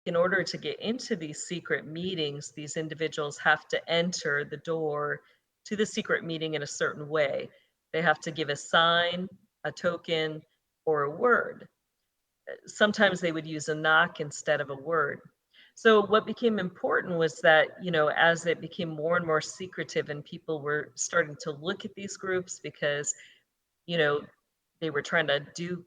in order to get into these secret meetings, these individuals have to enter the door to the secret meeting in a certain way. They have to give a sign, a token, or a word. Sometimes they would use a knock instead of a word. So what became important was that, as it became more and more secretive and people were starting to look at these groups because, you know, they were trying to do,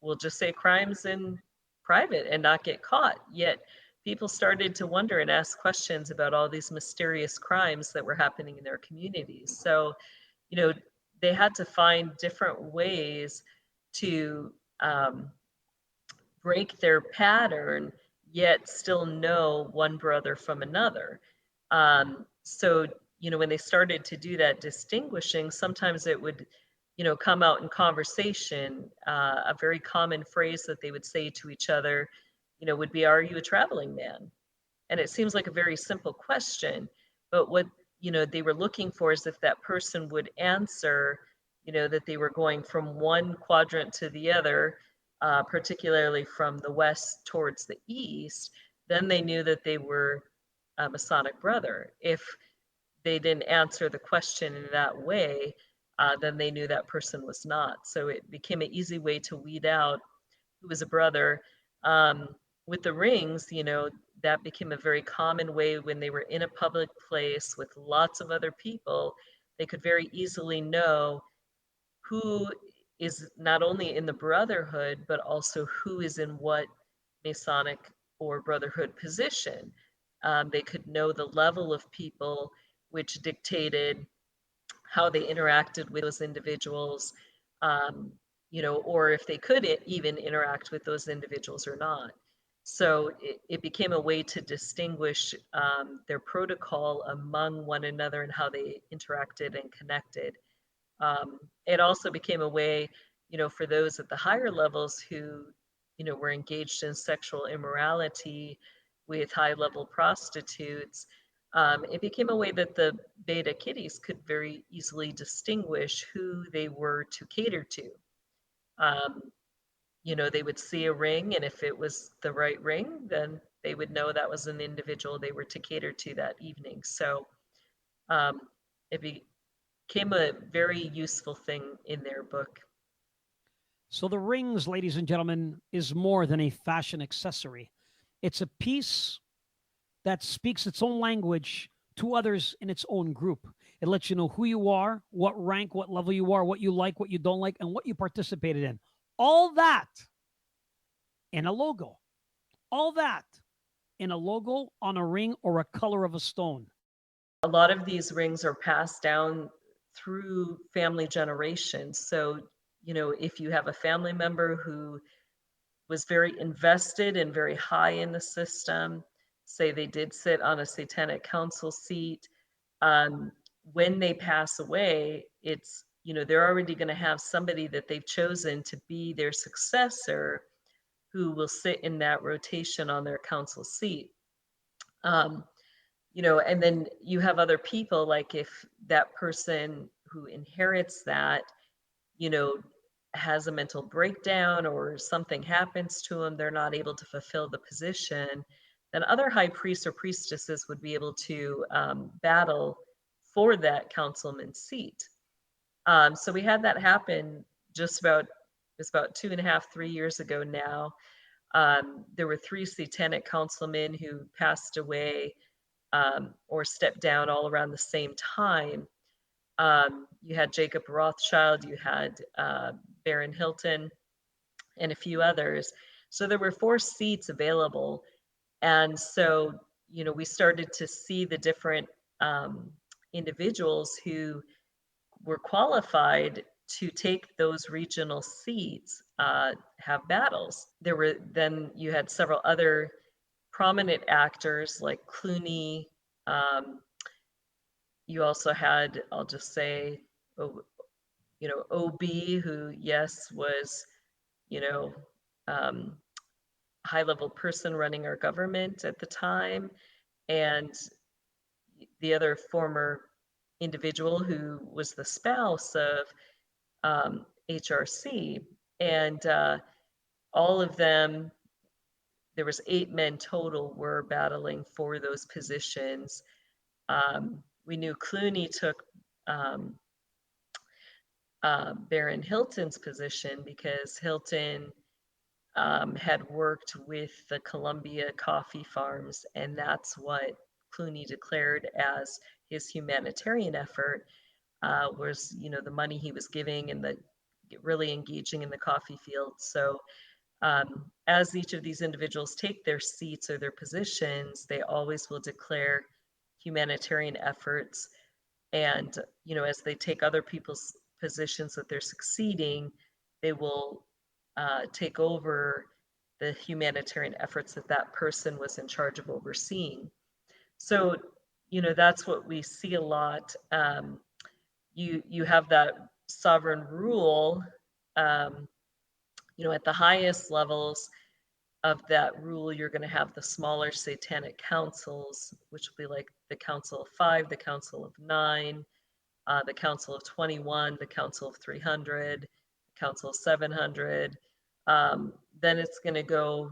we'll just say, crimes in private and not get caught. Yet people started to wonder and ask questions about all these mysterious crimes that were happening in their communities. So, you know, they had to find different ways to break their pattern, yet still know one brother from another. So, when they started to do that distinguishing, sometimes it would, come out in conversation. A very common phrase that they would say to each other, would be, "Are you a traveling man?" And it seems like a very simple question, but what, they were looking for is if that person would answer, that they were going from one quadrant to the other, particularly from the west towards the east, then they knew that they were a Masonic brother. If they didn't answer the question in that way, then they knew that person was not. So it became an easy way to weed out who was a brother. With the rings, that became a very common way when they were in a public place with lots of other people. They could very easily know who is not only in the brotherhood, but also who is in what Masonic or brotherhood position. They could know the level of people, which dictated how they interacted with those individuals, or if they could even interact with those individuals or not. So it became a way to distinguish their protocol among one another and how they interacted and connected. It also became a way, for those at the higher levels who, were engaged in sexual immorality with high-level prostitutes. It became a way that the beta kitties could very easily distinguish who they were to cater to. Um, they would see a ring, and if it was the right ring, then they would know that was an individual they were to cater to that evening. So um, it became a very useful thing in their book. So the rings, ladies and gentlemen, is more than a fashion accessory. It's a piece that speaks its own language to others in its own group. It lets you know who you are, what rank, what level you are, what you like, what you don't like, and what you participated in. All that in a logo. All that in a logo on a ring or a color of a stone. A lot of these rings are passed down through family generations. So, if you have a family member who was very invested and very high in the system, say they did sit on a satanic council seat, when they pass away, it's, they're already going to have somebody that they've chosen to be their successor who will sit in that rotation on their council seat. And then you have other people, like if that person who inherits that, has a mental breakdown or something happens to them, they're not able to fulfill the position, then other high priests or priestesses would be able to battle for that councilman's seat. So we had that happen it's about 2.5, 3 years ago now. There were 3 satanic councilmen who passed away or stepped down all around the same time. You had Jacob Rothschild, you had Baron Hilton, and a few others. So there were 4 seats available. And so, we started to see the different individuals who were qualified to take those regional seats have battles. Then you had several other prominent actors like Clooney. You also had, I'll just say, OB, who, yes, was, you know, um, high-level person running our government at the time, and the other former individual who was the spouse of HRC. And all of them there was 8 men total were battling for those positions. We knew Clooney took um, Baron Hilton's position because Hilton had worked with the Columbia coffee farms, and that's what Clooney declared as his humanitarian effort, was, you know, the money he was giving and the really engaging in the coffee fields. So as each of these individuals take their seats or their positions, they always will declare humanitarian efforts. And, you know, as they take other people's positions that they're succeeding, they will take over the humanitarian efforts that that person was in charge of overseeing. So, you know, that's what we see a lot. You have that sovereign rule, um, you know, at the highest levels of that rule, you're going to have the smaller satanic councils, which will be like the Council of Five, the Council of Nine, the Council of 21, the Council of 300, the Council of 700. Then it's going to go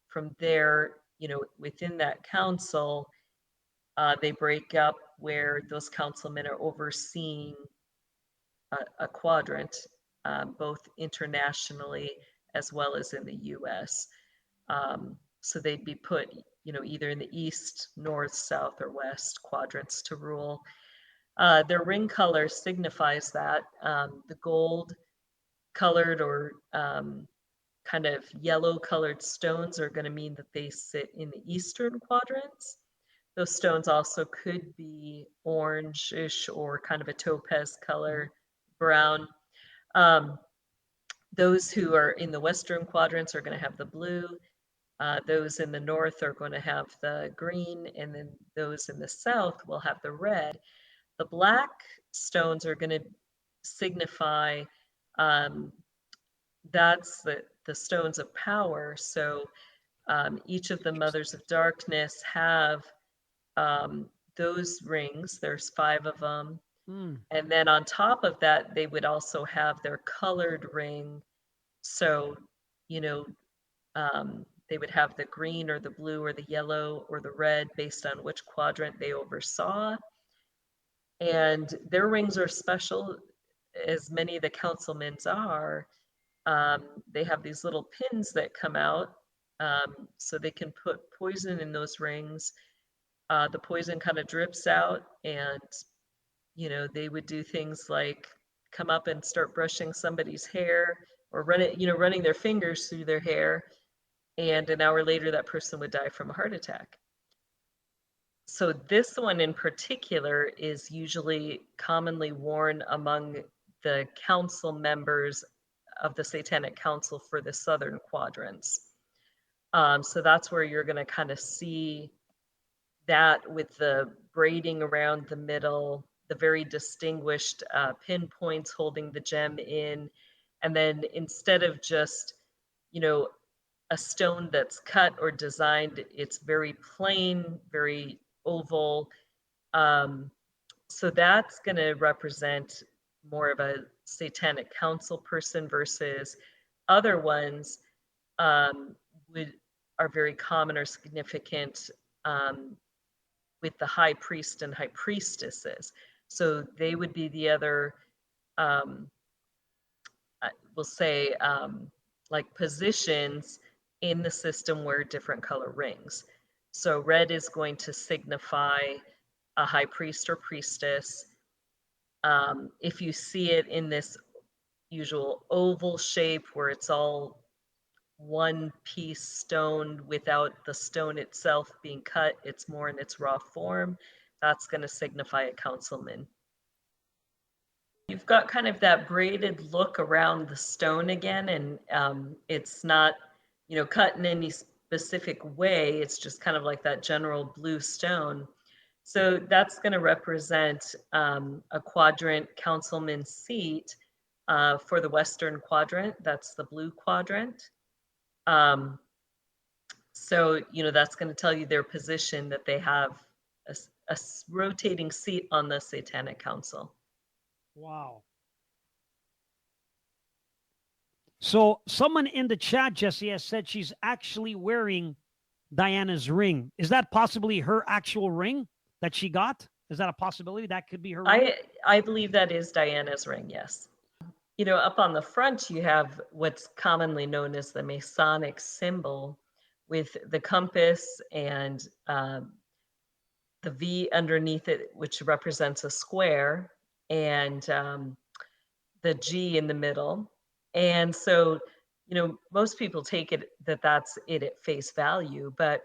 from there, you know, within that council, they break up where those councilmen are overseeing a quadrant, both internationally as well as in the US. So they'd be put, you know, either in the east, north, south, or west quadrants to rule. Their ring color signifies that. The gold colored or kind of yellow colored stones are going to mean that they sit in the eastern quadrants. Those stones also could be orangish or kind of a topaz color, brown. Um, those who are in the western quadrants are going to have the blue. Those in the north are going to have the green, and then those in the south will have the red. The black stones are going to signify that's the stones of power. So each of the mothers of darkness have those rings. There's 5 of them. And then on top of that, they would also have their colored ring. So, you know, they would have the green or the blue or the yellow or the red based on which quadrant they oversaw. And their rings are special, as many of the councilmen's are. They have these little pins that come out, so they can put poison in those rings. The poison kind of drips out, and you know, they would do things like come up and start brushing somebody's hair or running their fingers through their hair, and an hour later that person would die from a heart attack. So this one in particular is usually commonly worn among the council members of the Satanic Council for the southern quadrants. So that's where you're going to kind of see that with the braiding around the middle, the very distinguished pinpoints holding the gem in. And then instead of just, you know, a stone that's cut or designed, it's very plain, very oval. So that's going to represent more of a Satanic Council person versus other ones would are very common or significant with the high priest and high priestesses. So they would be the other, we'll say, like positions in the system where different color rings. So red is going to signify a high priest or priestess. If you see it in this usual oval shape where it's all one piece stone without the stone itself being cut, it's more in its raw form, that's going to signify a councilman. You've got kind of that braided look around the stone again, and it's not, you know, cut in any specific way. It's just kind of like that general blue stone. So that's going to represent a quadrant councilman seat for the Western quadrant. That's the blue quadrant. So, you know, that's going to tell you their position, that they have a rotating seat on the Satanic Council. Wow. So someone in the chat, Jessie, has said she's actually wearing Diana's ring. Is that possibly her actual ring that she got? Is that a possibility? That could be her ring? I believe that is Diana's ring, yes. You know, up on the front, you have what's commonly known as the Masonic symbol with the compass and the V underneath it, which represents a square, and the G in the middle. And so, you know, most people take it that that's it at face value. But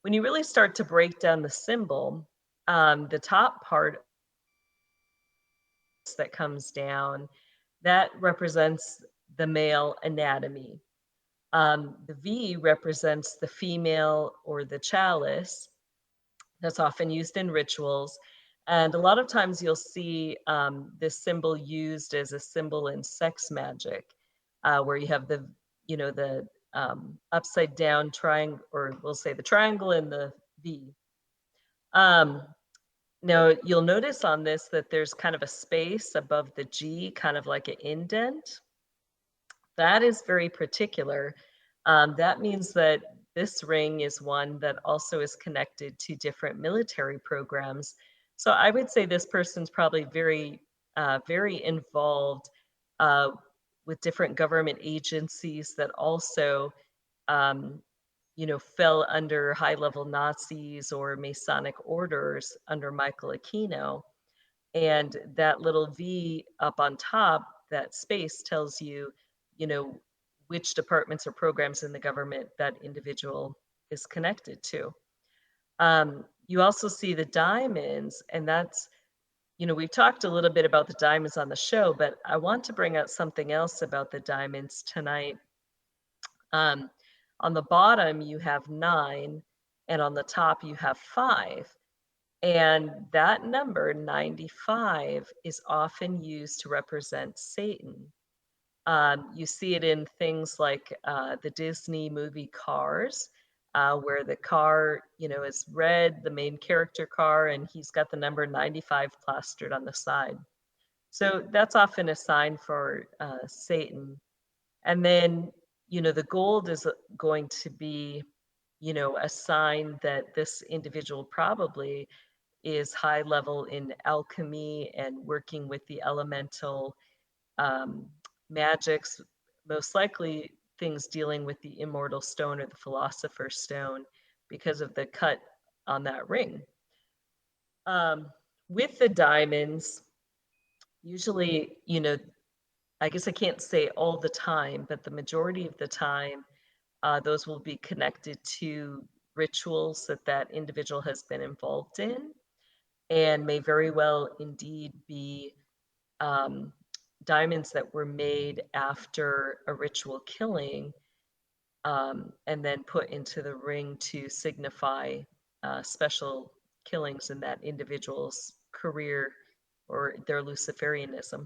when you really start to break down the symbol, the top part that comes down, that represents the male anatomy. The V represents the female or the chalice. That's often used in rituals. And a lot of times you'll see this symbol used as a symbol in sex magic, where you have the, you know, the upside down triangle, or we'll say the triangle and the V. Now, you'll notice on this that there's kind of a space above the G, kind of like an indent. That is very particular. That means that this ring is one that also is connected to different military programs. So I would say this person's probably very involved uh, with different government agencies that also, um, you know, fell under high-level Nazis or Masonic orders under Michael Aquino. And that little V up on top, that space tells you, you know, which departments or programs in the government that individual is connected to. You also see the diamonds, and that's, you know, we've talked a little bit about the diamonds on the show, but I want to bring out something else about the diamonds tonight. Um, on the bottom, you have 9, and on the top, you have 5. And that number, 95, is often used to represent Satan. You see it in things like the Disney movie Cars, where the car, you know, is red, the main character car, and he's got the number 95 plastered on the side. So that's often a sign for Satan. And then, you know, the gold is going to be, you know, a sign that this individual probably is high level in alchemy and working with the elemental um, magics, most likely things dealing with the immortal stone or the philosopher's stone because of the cut on that ring. Um, with the diamonds, usually, you know, I guess I can't say all the time, but the majority of the time, those will be connected to rituals that that individual has been involved in and may very well indeed be um, diamonds that were made after a ritual killing and then put into the ring to signify special killings in that individual's career or their Luciferianism.